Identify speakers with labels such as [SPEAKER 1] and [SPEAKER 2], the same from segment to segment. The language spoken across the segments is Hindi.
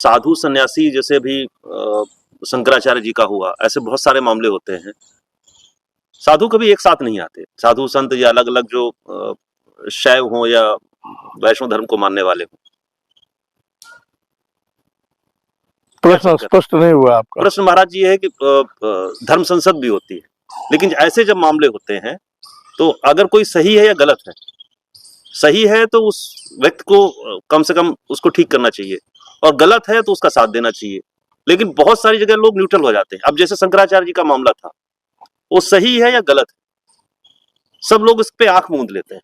[SPEAKER 1] साधु सन्यासी जैसे भी शंकराचार्य जी का हुआ, ऐसे बहुत सारे मामले होते हैं। साधु कभी एक साथ नहीं आते, साधु संत या अलग अलग जो शैव हो या वैष्णव धर्म को मानने वाले हो।
[SPEAKER 2] प्रश्न स्पष्ट नहीं हुआ आपका।
[SPEAKER 1] प्रश्न महाराज जी है कि धर्म संसद भी होती है, लेकिन ऐसे जब मामले होते हैं तो अगर कोई सही है या गलत है, सही है तो उस व्यक्ति को कम से कम उसको ठीक करना चाहिए, और गलत है तो उसका साथ देना चाहिए। लेकिन बहुत सारी जगह लोग न्यूट्रल हो जाते हैं। अब जैसे शंकराचार्य जी का मामला था, वो सही है या गलत है, सब लोग इस पे आंख मूंद लेते हैं।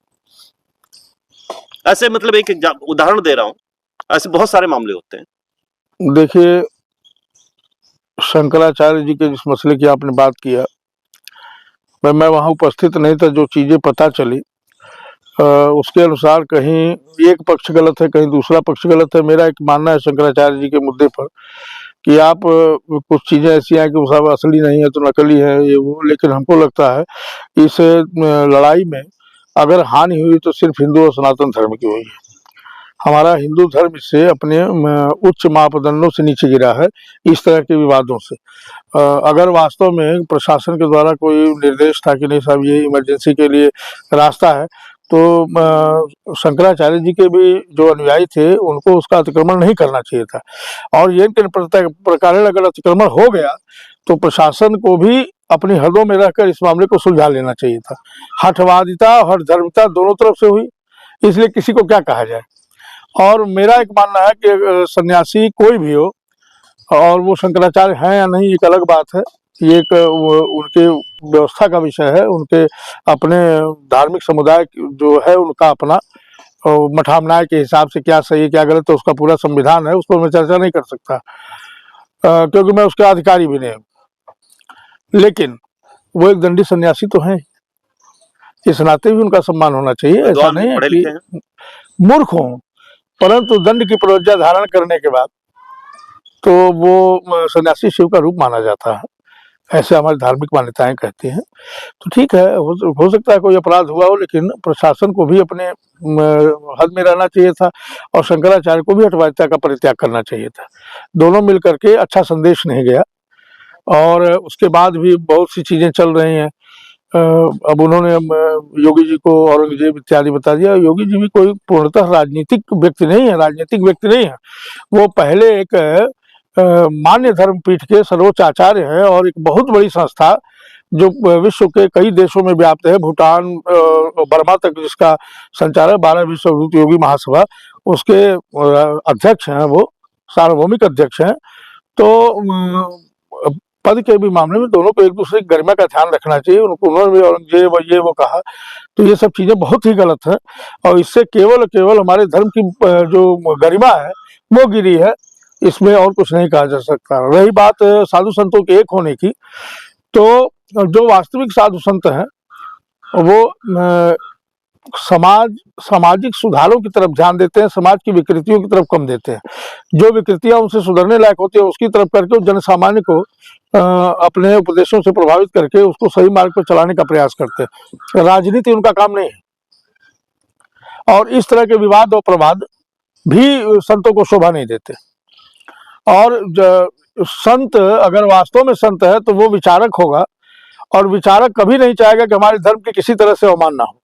[SPEAKER 1] ऐसे मतलब एक उदाहरण दे रहा हूं, ऐसे बहुत सारे मामले होते हैं।
[SPEAKER 2] देखिए, शंकराचार्य जी के जिस मसले की आपने बात किया, मैं वहां उपस्थित नहीं था, जो चीजें पता चली उसके अनुसार कहीं एक पक्ष गलत है, कहीं दूसरा पक्ष गलत है। मेरा एक मानना है शंकराचार्य जी के मुद्दे पर कि आप कुछ चीजें ऐसी हैं कि वो सब असली नहीं है तो नकली है ये वो, लेकिन हमको लगता है इस लड़ाई में अगर हानि हुई तो सिर्फ हिंदू और सनातन धर्म की हुई है। हमारा हिंदू धर्म इससे अपने उच्च मापदंडों से नीचे गिरा है इस तरह के विवादों से। अगर वास्तव में प्रशासन के द्वारा कोई निर्देश था कि नहीं साहब ये इमरजेंसी के लिए रास्ता है, तो शंकराचार्य जी के भी जो अनुयायी थे उनको उसका अतिक्रमण नहीं करना चाहिए था। और ये प्रकार अगर अतिक्रमण हो गया तो प्रशासन को भी अपनी हदों में रहकर इस मामले को सुलझा लेना चाहिए था। हठवादिता और हठधर्मिता दोनों तरफ से हुई, इसलिए किसी को क्या कहा जाए। और मेरा एक मानना है कि सन्यासी कोई भी हो, और वो शंकराचार्य हैं या नहीं एक अलग बात है, ये एक उनके व्यवस्था का विषय है, उनके अपने धार्मिक समुदाय जो है उनका अपना मठामनाय के हिसाब से क्या सही क्या गलत है उसका पूरा संविधान है, उस पर मैं चर्चा नहीं कर सकता क्योंकि मैं उसका अधिकारी भी नहीं हूँ। लेकिन वो एक दंडी सन्यासी तो हैं, इस नाते भी उनका सम्मान होना चाहिए। ऐसा नहीं है कि मूर्ख हों, परंतु दंड की प्रज्ञा धारण करने के बाद तो वो सन्यासी शिव का रूप माना जाता है, ऐसे हमारी धार्मिक मान्यताएं कहती हैं। तो ठीक है, हो सकता है कोई अपराध हुआ हो, लेकिन प्रशासन को भी अपने हद में रहना चाहिए था और शंकराचार्य को भी हठवादिता का परित्याग करना चाहिए था। दोनों मिलकर के अच्छा संदेश नहीं गया, और उसके बाद भी बहुत सी चीजें चल रही हैं। अब उन्होंने योगी जी को औरंगजेब इत्यादि बता दिया। योगी जी भी कोई पूर्णतः राजनीतिक व्यक्ति नहीं है, राजनीतिक व्यक्ति नहीं है। वो पहले एक मान्य धर्मपीठ के सर्वोच्च आचार्य हैं और एक बहुत बड़ी संस्था जो विश्व के कई देशों में व्याप्त है, भूटान बर्मा तक जिसका संचालक 12 विश्व योगी महासभा, उसके अध्यक्ष हैं, वो सार्वभौमिक अध्यक्ष हैं। तो पद के भी मामले में दोनों को एक दूसरे की गरिमा का ध्यान रखना चाहिए। उन्होंने भी औरंगजेब ये वो कहा, तो ये सब चीजें बहुत ही गलत है, और इससे केवल हमारे धर्म की जो गरिमा है वो गिरी है, इसमें और कुछ नहीं कहा जा सकता। रही बात साधु संतों के एक होने की, तो जो वास्तविक साधु संत हैं वो सामाजिक सुधारों की तरफ ध्यान देते हैं, समाज की विकृतियों की तरफ कम देते हैं। जो विकृतियां उनसे सुधरने लायक होती है उसकी तरफ करके जन सामान्य को अपने उपदेशों से प्रभावित करके उसको सही मार्ग पर चलाने का प्रयास करते हैं। राजनीति उनका काम नहीं है, और इस तरह के विवाद और प्रवाद भी संतों को शोभा नहीं देते। और संत अगर वास्तव में संत है तो वो विचारक होगा, और विचारक कभी नहीं चाहेगा कि हमारे धर्म की किसी तरह से अवमानना हो।